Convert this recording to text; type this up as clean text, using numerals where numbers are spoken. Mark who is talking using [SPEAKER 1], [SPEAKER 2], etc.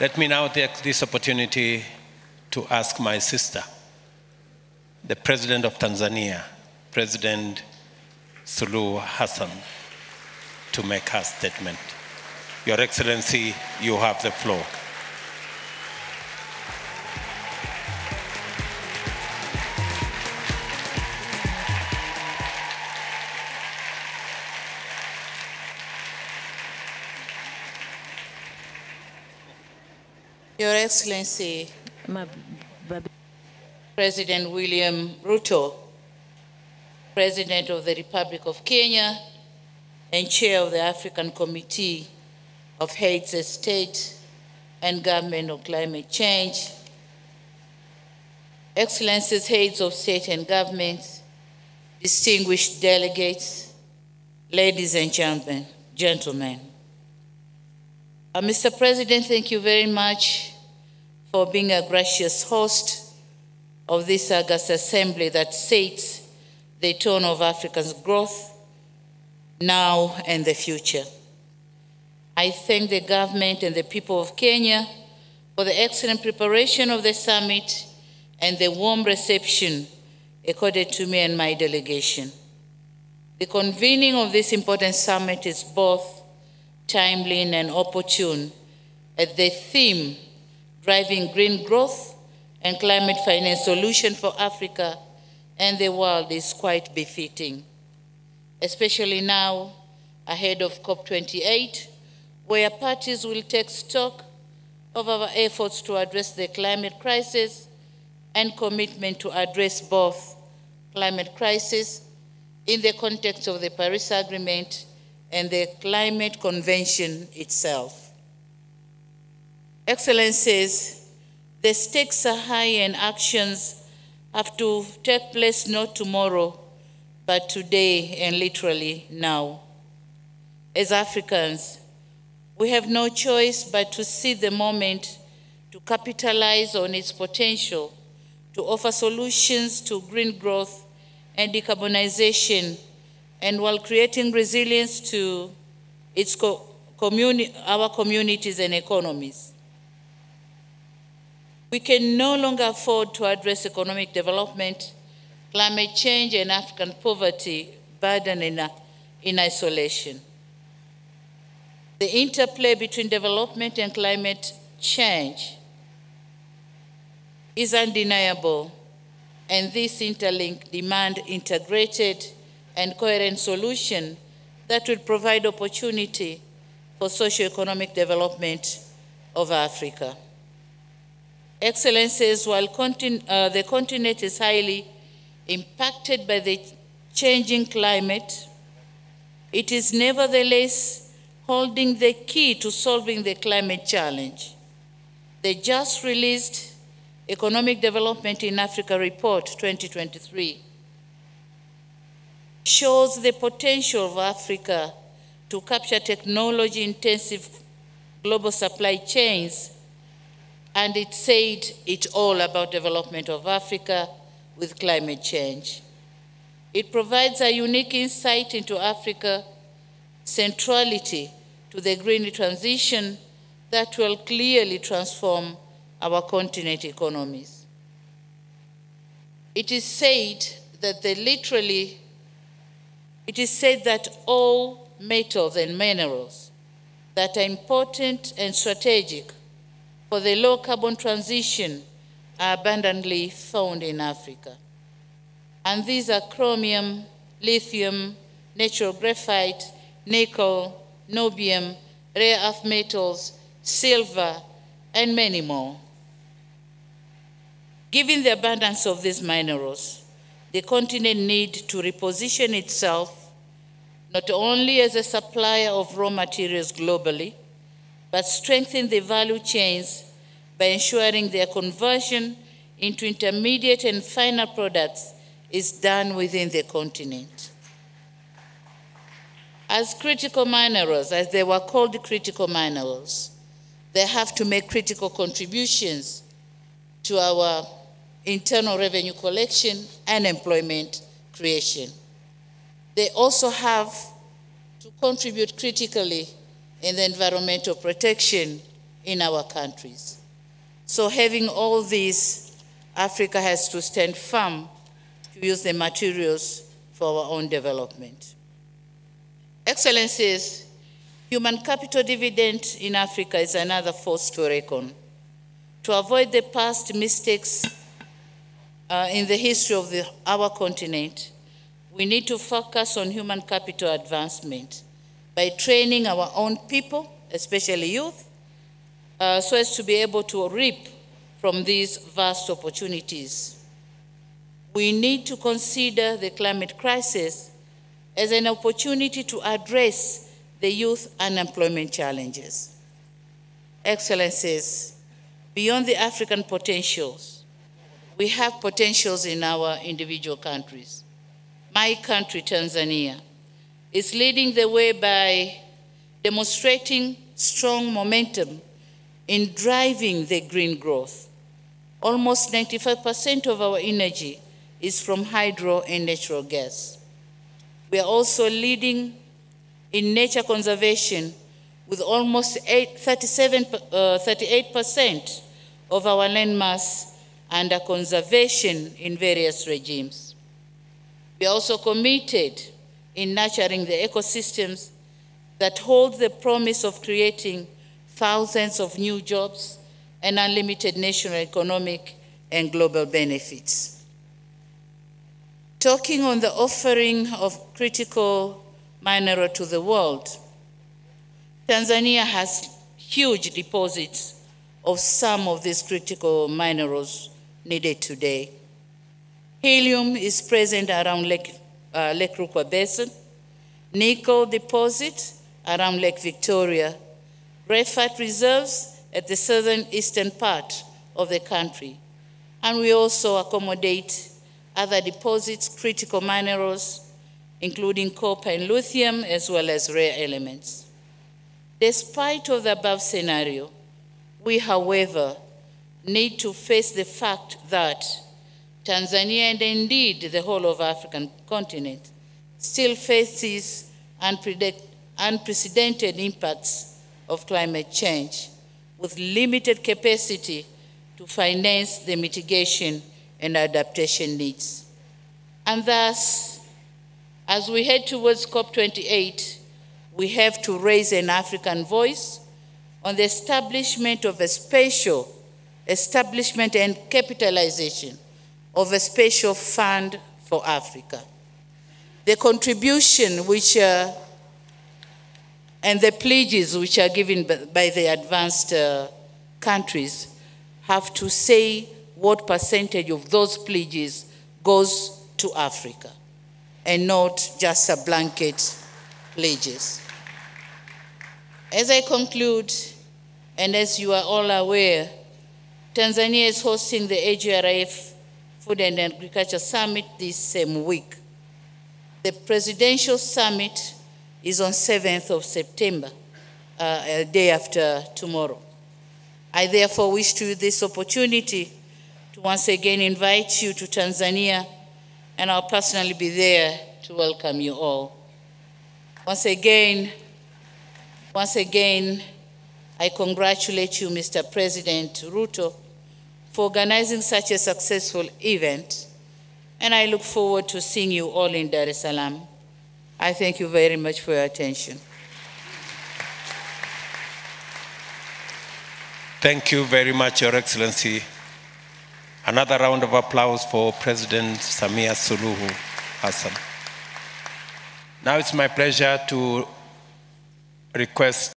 [SPEAKER 1] Let me now take this opportunity to ask my sister, the President of Tanzania, President Suluhu Hassan, to make her statement. Your Excellency, you have the floor.
[SPEAKER 2] Your Excellency, President William Ruto, President of the Republic of Kenya and Chair of the African Committee of Heads of State and Government on Climate Change, Excellencies, Heads of State and Government, distinguished delegates, ladies and gentlemen. Mr. President, thank you very much for being a gracious host of this August Assembly that sets the tone of Africa's growth now and the future. I thank the government and the people of Kenya for the excellent preparation of the summit and the warm reception accorded to me and my delegation. The convening of this important summit is both timely and opportune, as the theme, driving green growth and climate finance solution for Africa and the world, is quite befitting, especially now ahead of COP28, where parties will take stock of our efforts to address the climate crisis and commitment to address both climate crisis in the context of the Paris Agreement and the Climate Convention itself. Excellencies, the stakes are high and actions have to take place not tomorrow, but today and literally now. As Africans, we have no choice but to seize the moment to capitalize on its potential to offer solutions to green growth and decarbonization, and while creating resilience to our communities and economies. We can no longer afford to address economic development, climate change, and African poverty burden in isolation. The interplay between development and climate change is undeniable, and this interlink demand integrated and coherent solution that will provide opportunity for socio-economic development of Africa. Excellencies, while the continent is highly impacted by the changing climate, it is nevertheless holding the key to solving the climate challenge. The just released Economic Development in Africa Report 2023 shows the potential of Africa to capture technology-intensive global supply chains, and it said it all about development of Africa with climate change. It provides a unique insight into Africa's centrality to the green transition that will clearly transform our continent economies. It is said that all metals and minerals that are important and strategic for the low carbon transition are abundantly found in Africa. And these are chromium, lithium, natural graphite, nickel, niobium, rare earth metals, silver, and many more. Given the abundance of these minerals, the continent needs to reposition itself not only as a supplier of raw materials globally, but strengthen the value chains by ensuring their conversion into intermediate and final products is done within the continent. As critical minerals, as they were called critical minerals, they have to make critical contributions to our internal revenue collection and employment creation. They also have to contribute critically in the environmental protection in our countries. So having all these, Africa has to stand firm to use the materials for our own development. Excellencies, human capital dividend in Africa is another force to reckon. To avoid the past mistakes in the history of our continent, we need to focus on human capital advancement by training our own people, especially youth, so as to be able to reap from these vast opportunities. We need to consider the climate crisis as an opportunity to address the youth unemployment challenges. Excellencies, beyond the African potentials, we have potentials in our individual countries. My country, Tanzania, is leading the way by demonstrating strong momentum in driving the green growth. Almost 95% of our energy is from hydro and natural gas. We are also leading in nature conservation with almost 38% of our landmass under conservation in various regimes. We are also committed in nurturing the ecosystems that hold the promise of creating thousands of new jobs and unlimited national economic and global benefits. Talking on the offering of critical mineral to the world, Tanzania has huge deposits of some of these critical minerals needed today. Helium is present around Lake Rukwa Basin, nickel deposit around Lake Victoria, graphite reserves at the southern eastern part of the country. And we also accommodate other deposits, critical minerals, including copper and lithium, as well as rare elements. Despite of the above scenario, we, however, need to face the fact that Tanzania, and indeed the whole of the African continent, still faces unprecedented impacts of climate change, with limited capacity to finance the mitigation and adaptation needs. And thus, as we head towards COP28, we have to raise an African voice on the establishment and capitalization of a special fund for Africa. The contribution and the pledges which are given by the advanced countries have to say what percentage of those pledges goes to Africa, and not just a blanket pledges. As I conclude, and as you are all aware, Tanzania is hosting the AJITOSA Food and Agriculture Summit this same week. The Presidential Summit is on 7th of September, a day after tomorrow. I therefore wish to use this opportunity to once again invite you to Tanzania, and I'll personally be there to welcome you all. Once again, I congratulate you, Mr. President Ruto, for organizing such a successful event, and I look forward to seeing you all in Dar es Salaam. I thank you very much for your attention.
[SPEAKER 1] Thank you very much, Your Excellency. Another round of applause for President Samia Suluhu Hassan. Now it's my pleasure to request